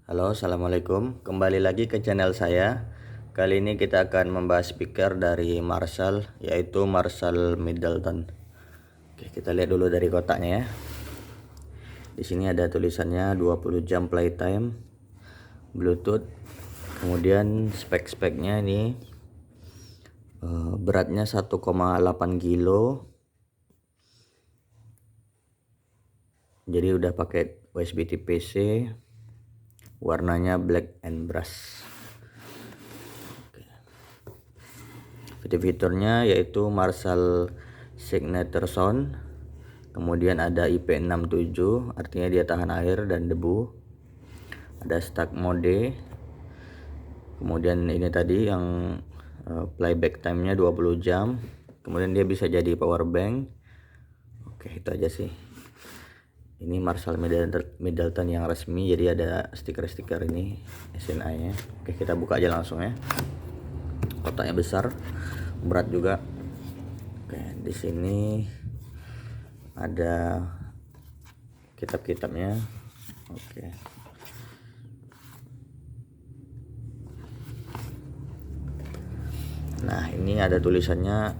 Halo, assalamualaikum. Kembali lagi ke channel saya. Kali ini kita akan membahas speaker dari Marshall, yaitu Marshall Middleton. Oke, kita lihat dulu dari kotaknya ya. Di sini ada tulisannya 20 jam playtime, Bluetooth. Kemudian spek-speknya ini beratnya 1,8 kilo. Jadi udah pakai USB Type-C. Warnanya black and brass. Fitur-fiturnya yaitu Marshall Signature Sound, kemudian ada IP67, artinya dia tahan air dan debu. Ada Stack Mode, kemudian ini tadi yang playback time-nya 20 jam, kemudian dia bisa jadi power bank. Oke, itu aja sih. Ini Marshall Middleton yang resmi, jadi ada stiker-stiker ini SNI-nya. Oke, kita buka aja langsung ya. Kotaknya besar, berat juga. Oke, di sini ada kitab-kitabnya. Oke. Nah, ini ada tulisannya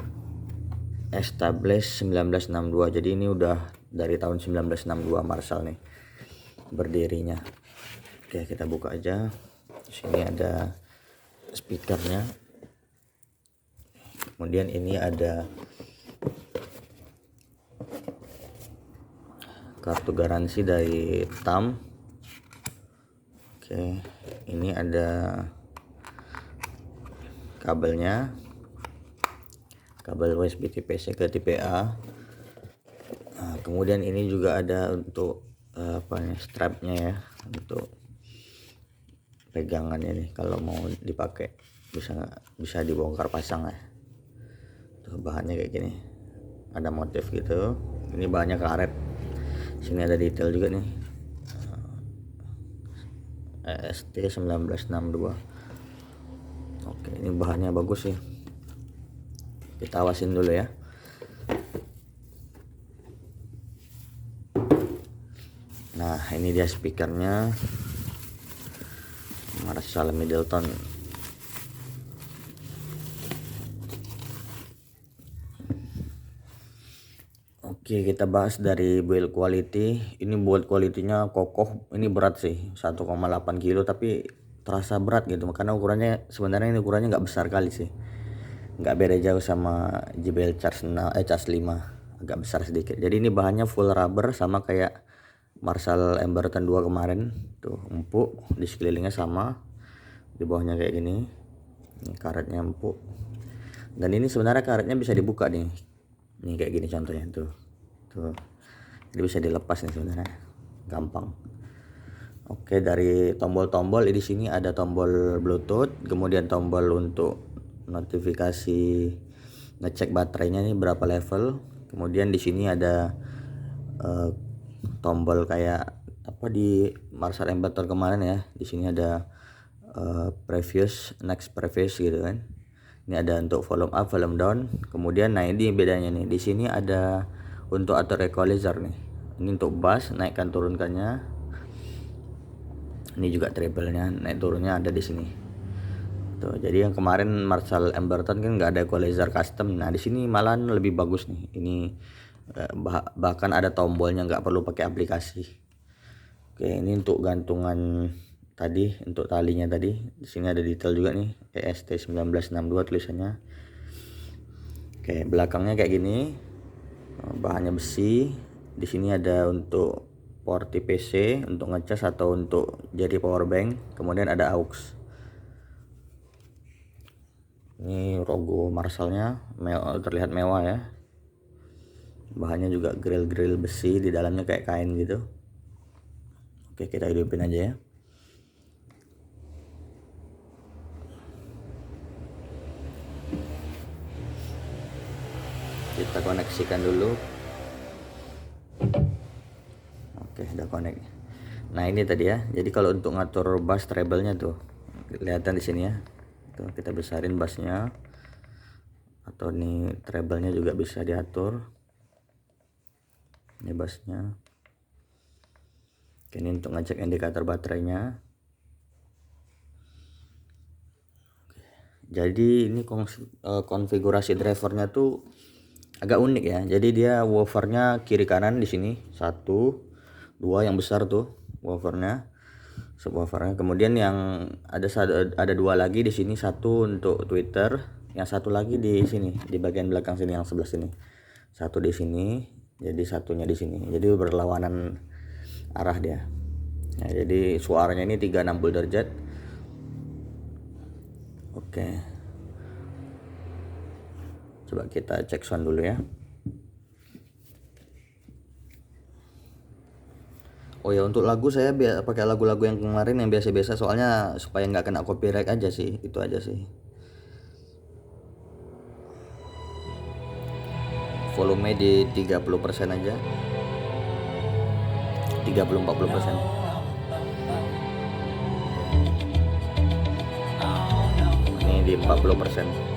Established 1962. Jadi ini udah dari tahun 1962 Marshall nih berdirinya. Oke, kita buka aja. Di sini ada speakernya. Kemudian ini ada kartu garansi dari TAM. Oke, ini ada kabelnya, kabel USB Type-C ke Type A. Nah, kemudian ini juga ada untuk strapnya ya, untuk pegangannya nih kalau mau dipakai bisa dibongkar pasang ya. Tuh, bahannya kayak gini, ada motif gitu. Ini bahannya karet. Sini ada detail juga nih, EST 1962. Oke, ini bahannya bagus sih, kita awasin dulu ya. Nah, ini dia speakernya Marshall Middleton. Oke, kita bahas dari build quality. Ini build quality-nya kokoh. Ini berat sih, 1,8 kilo, tapi terasa berat gitu. Karena ukurannya sebenarnya ini ukurannya nggak besar kali sih. Nggak beda jauh sama JBL Charge 5, agak besar sedikit. Jadi ini bahannya full rubber sama kayak Marshall Emberton 2 kemarin. Tuh, empuk, di sekelilingnya sama. Di bawahnya kayak gini. Ini karetnya empuk. Dan ini sebenarnya karetnya bisa dibuka nih. Nih kayak gini contohnya tuh. Tuh. Jadi bisa dilepas nih sebenarnya. Gampang. Oke, dari tombol-tombol di sini ada tombol Bluetooth, kemudian tombol untuk notifikasi ngecek baterainya nih berapa level. Kemudian di sini ada tombol kayak apa di Marshall Emberton kemarin ya. Di sini ada next previous gitu kan. Ini ada untuk volume up, volume down. Kemudian nah ini bedanya nih. Di sini ada untuk auto equalizer nih. Ini untuk bass, naikkan turunkannya. Ini juga treble-nya, naik turunnya ada di sini. Tuh, jadi yang kemarin Marshall Emberton kan nggak ada equalizer custom. Nah, di sini malahan lebih bagus nih. Ini bahkan ada tombolnya, nggak perlu pakai aplikasi. Oke, ini untuk gantungan tadi, untuk talinya tadi. Di sini ada detail juga nih, EST 1962 tulisannya. Oke, belakangnya kayak gini. Bahannya besi. Di sini ada untuk port Type-C untuk ngecas atau untuk jadi power bank. Kemudian ada aux. Ini logo Marshallnya terlihat mewah ya. Bahannya juga grill besi, di dalamnya kayak kain gitu. Oke, kita hidupin aja ya. Kita koneksikan dulu. Oke, udah connect. Nah, ini tadi ya. Jadi kalau untuk ngatur bass treble-nya tuh kelihatan di sini ya. Tuh, kita besarin bassnya. Atau nih treble-nya juga bisa diatur. Ini bassnya. Oke, ini untuk ngecek indikator baterainya. Jadi ini konfigurasi drivernya tuh agak unik ya. Jadi dia woofernya kiri kanan di sini, 1 2 yang besar tuh woofernya, subwoofernya. Kemudian yang ada 2 lagi di sini, satu untuk tweeter, yang satu lagi di sini di bagian belakang sini yang sebelah sini. Satu di sini, jadi satunya di sini. Jadi berlawanan arah dia. Nah, jadi suaranya ini 360 derajat. Oke. Coba kita cek sound dulu ya. Oh ya, untuk lagu saya pakai lagu-lagu yang kemarin yang biasa-biasa, soalnya supaya nggak kena copyright aja sih, itu aja sih. Volume di 30% aja, 30-40%. Ini di 40%.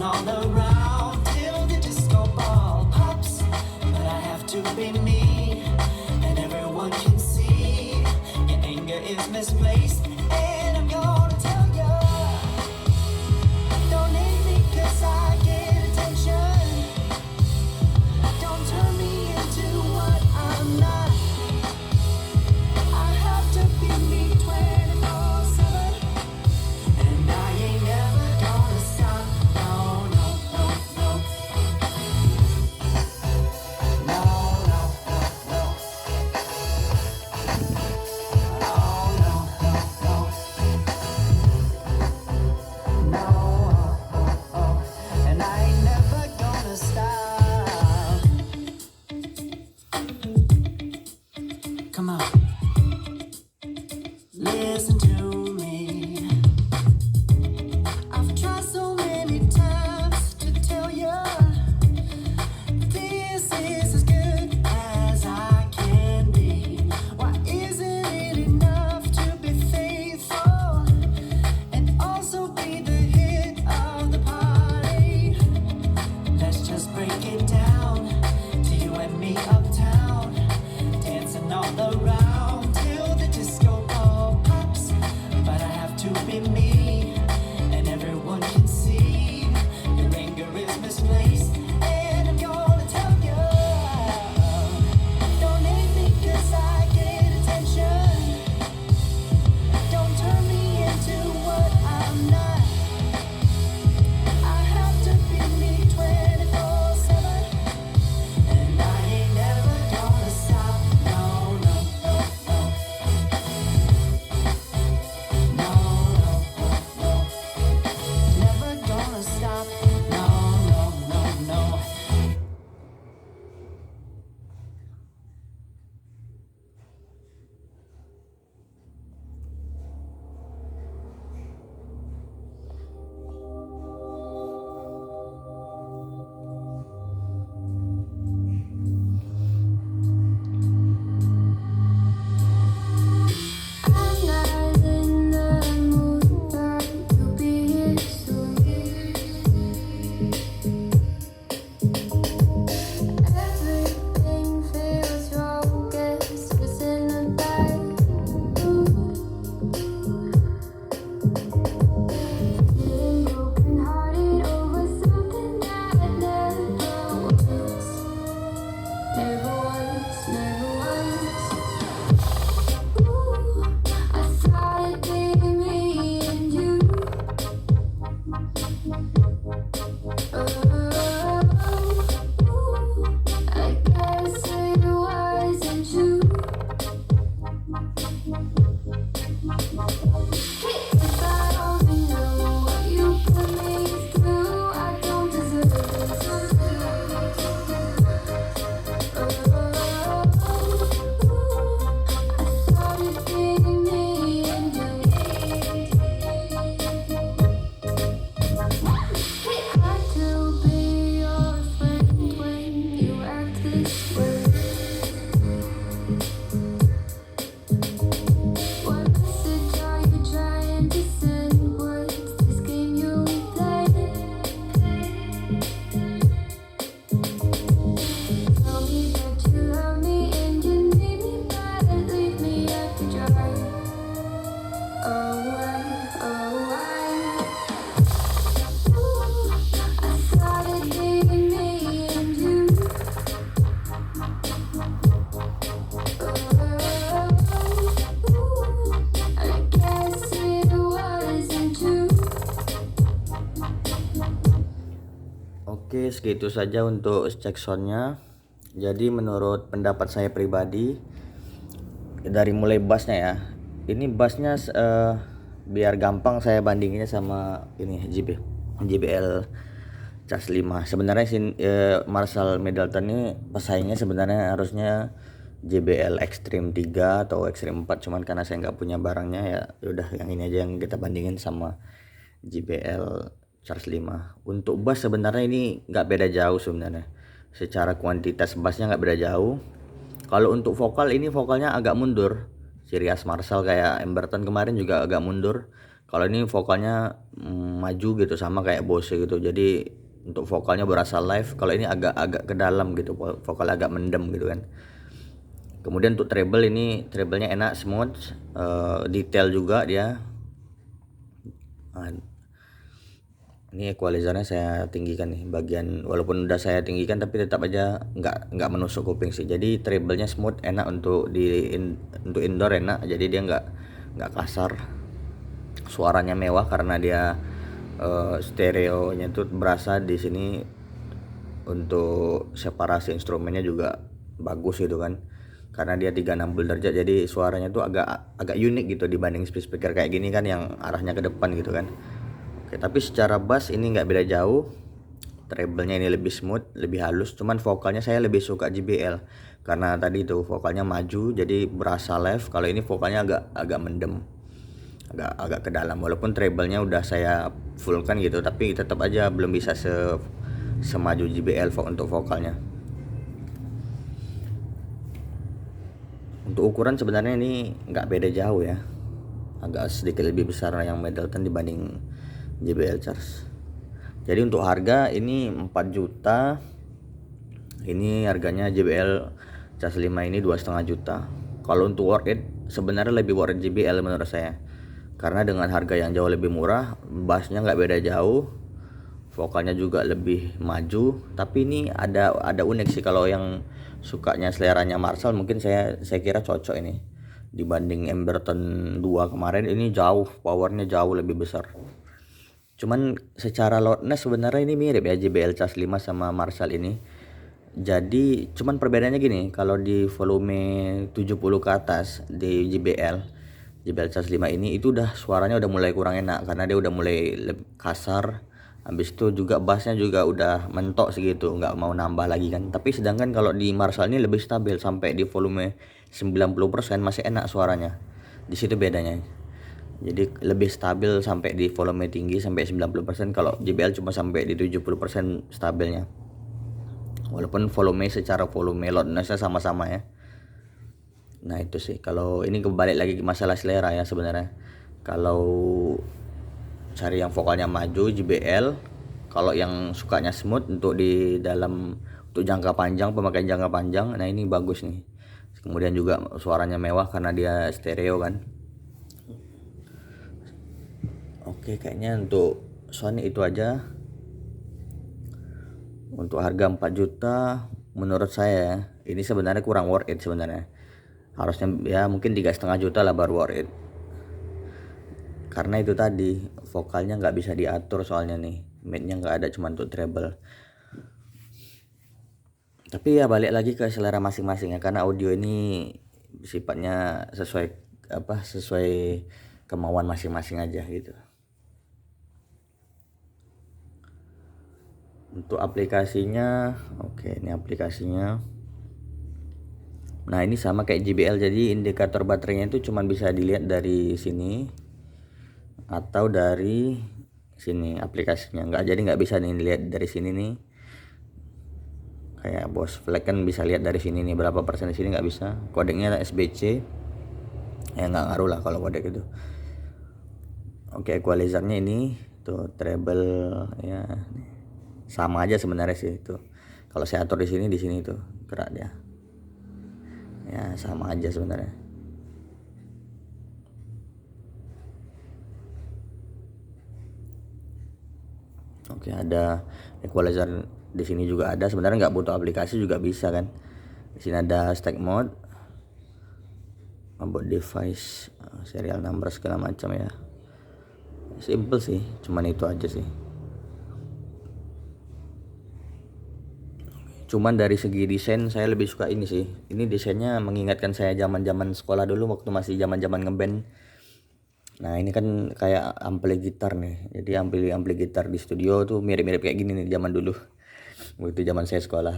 All around till the disco ball pops, but I have to be me, and everyone can see your anger is misplaced, and I'm gonna tell you, don't hate me 'cause I get attention, don't turn me into what I'm not, I have to be me 24/7, and I ain't never gonna stop. Come on, listen to me. I've tried so many times to tell you this is as good as I can be. Why isn't it enough to be faithful and also be the hit of the party? Let's just break it down to you and me uptown, dancing all around till the disco ball pops, but I have to be me, and everyone can see your anger is misplaced, and I'm gonna tell you, don't hate me 'cause I get attention, don't turn me into what I'm not, I have to be me 24/7, and I ain't never gonna stop. No, no, no, no. No, no, Oke, segitu saja untuk cek soundnya. Jadi menurut pendapat saya pribadi, dari mulai bassnya ya, ini bassnya biar gampang saya bandinginnya sama ini JBL Charge 5. Sebenarnya Marshall Middleton ini pesaingnya sebenarnya harusnya JBL Extreme 3 atau Extreme 4, cuman karena saya nggak punya barangnya ya udah yang ini aja yang kita bandingin sama JBL Charge 5. Untuk bass sebenarnya ini nggak beda jauh sebenarnya, secara kuantitas bassnya nggak beda jauh. Kalau untuk vokal, ini vokalnya agak mundur, ciri khas Marshall. Kayak Emberton kemarin juga agak mundur, kalau ini vokalnya maju gitu, sama kayak Bose gitu. Jadi untuk vokalnya berasa live, kalau ini agak ke dalam gitu, vokalnya agak mendem gitu kan. Kemudian untuk treble, ini treblenya enak, smooth, detail juga dia. Nah, ini equalizernya saya tinggikan nih bagian, walaupun udah saya tinggikan tapi tetap aja nggak menusuk kuping sih. Jadi treble-nya smooth, enak untuk untuk indoor enak, jadi dia nggak kasar. Suaranya mewah karena dia stereonya tuh berasa di sini. Untuk separasi instrumennya juga bagus gitu kan, karena dia 36 derajat, jadi suaranya tuh agak unik gitu dibanding speaker kayak gini kan yang arahnya ke depan gitu kan. Oke, tapi secara bass ini nggak beda jauh. Treble-nya ini lebih smooth, lebih halus. Cuman vokalnya saya lebih suka JBL karena tadi itu vokalnya maju, jadi berasa live. Kalau ini vokalnya agak mendem, agak ke dalam. Walaupun treble-nya udah saya fullkan gitu, tapi tetap aja belum bisa semaju JBL untuk vokalnya. Untuk ukuran sebenarnya ini nggak beda jauh ya, agak sedikit lebih besar yang Middleton dibanding JBL Charge. Jadi untuk harga ini 4 juta. Ini harganya JBL Charge 5 ini 2,5 juta. Kalau untuk worth it, sebenarnya lebih worth it JBL menurut saya, karena dengan harga yang jauh lebih murah, bassnya nggak beda jauh, vokalnya juga lebih maju. Tapi ini ada unik sih, kalau yang sukanya seleranya Marshall mungkin saya kira cocok ini dibanding Emberton 2 kemarin. Ini jauh powernya jauh lebih besar. Cuman secara loudness sebenarnya ini mirip ya JBL Charge 5 sama Marshall ini. Jadi cuman perbedaannya gini, kalau di volume 70 ke atas di JBL Charge 5 ini itu udah suaranya udah mulai kurang enak karena dia udah mulai kasar. Habis itu juga bassnya juga udah mentok segitu, nggak mau nambah lagi kan. Tapi sedangkan kalau di Marshall ini lebih stabil, sampai di volume 90% masih enak suaranya. Di situ bedanya. Jadi lebih stabil sampai di volume tinggi sampai 90%, kalau JBL cuma sampai di 70% stabilnya. Walaupun secara volume loudness-nya sama-sama ya. Nah itu sih, kalau ini kembali lagi ke masalah selera ya sebenarnya. Kalau cari yang vokalnya maju JBL, kalau yang sukanya smooth untuk di dalam, untuk jangka panjang, pemakaian jangka panjang, nah ini bagus nih. Kemudian juga suaranya mewah karena dia stereo kan. Oke, kayaknya untuk Sony itu aja. Untuk harga 4 juta menurut saya ini sebenarnya kurang worth it sebenarnya. Harusnya ya mungkin 3,5 juta lah baru worth it. Karena itu tadi vokalnya nggak bisa diatur soalnya nih, midnya nggak ada, cuma untuk treble. Tapi ya balik lagi ke selera masing-masing ya, karena audio ini sifatnya sesuai kemauan masing-masing aja gitu. Untuk aplikasinya, oke, ini aplikasinya. Nah ini sama kayak JBL, jadi indikator baterainya itu cuma bisa dilihat dari sini atau dari sini aplikasinya, nggak bisa nih dilihat dari sini nih. Kayak Bose Flag kan bisa lihat dari sini nih berapa persen, di sini nggak bisa. Kodeknya SBC, ya nggak ngaruh lah kalau kodek itu. Oke, equalizernya ini tuh treble ya sama aja sebenarnya sih itu. Kalau saya atur di sini tuh gerak dia. Ya sama aja sebenarnya. Oke, ada equalizer di sini juga ada. Sebenarnya nggak butuh aplikasi juga bisa kan. Di sini ada stack mode, about device, serial number segala macam ya. Simple sih, cuman itu aja sih. Cuman dari segi desain saya lebih suka ini sih. Ini desainnya mengingatkan saya zaman-zaman sekolah dulu waktu masih zaman-zaman ngeband. Nah ini kan kayak ampli gitar nih. Jadi ampli gitar di studio tuh mirip-mirip kayak gini nih zaman dulu. Waktu zaman saya sekolah.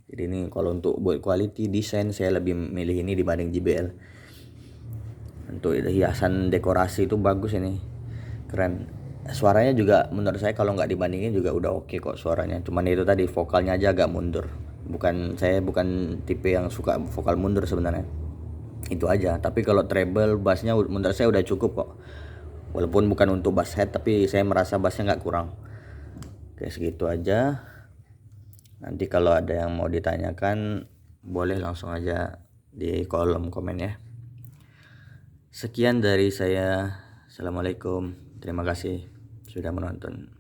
Jadi ini kalau untuk buat quality desain saya lebih milih ini dibanding JBL. Untuk hiasan dekorasi itu bagus ini, keren. Suaranya juga menurut saya kalau nggak dibandingin juga udah oke kok suaranya. Cuman itu tadi vokalnya aja agak mundur. Saya bukan tipe yang suka vokal mundur sebenarnya. Itu aja. Tapi kalau treble bassnya menurut saya udah cukup kok. Walaupun bukan untuk bass head tapi saya merasa bassnya nggak kurang. Oke segitu aja. Nanti kalau ada yang mau ditanyakan boleh langsung aja di kolom komen ya. Sekian dari saya. Assalamualaikum. Terima kasih sudah menonton.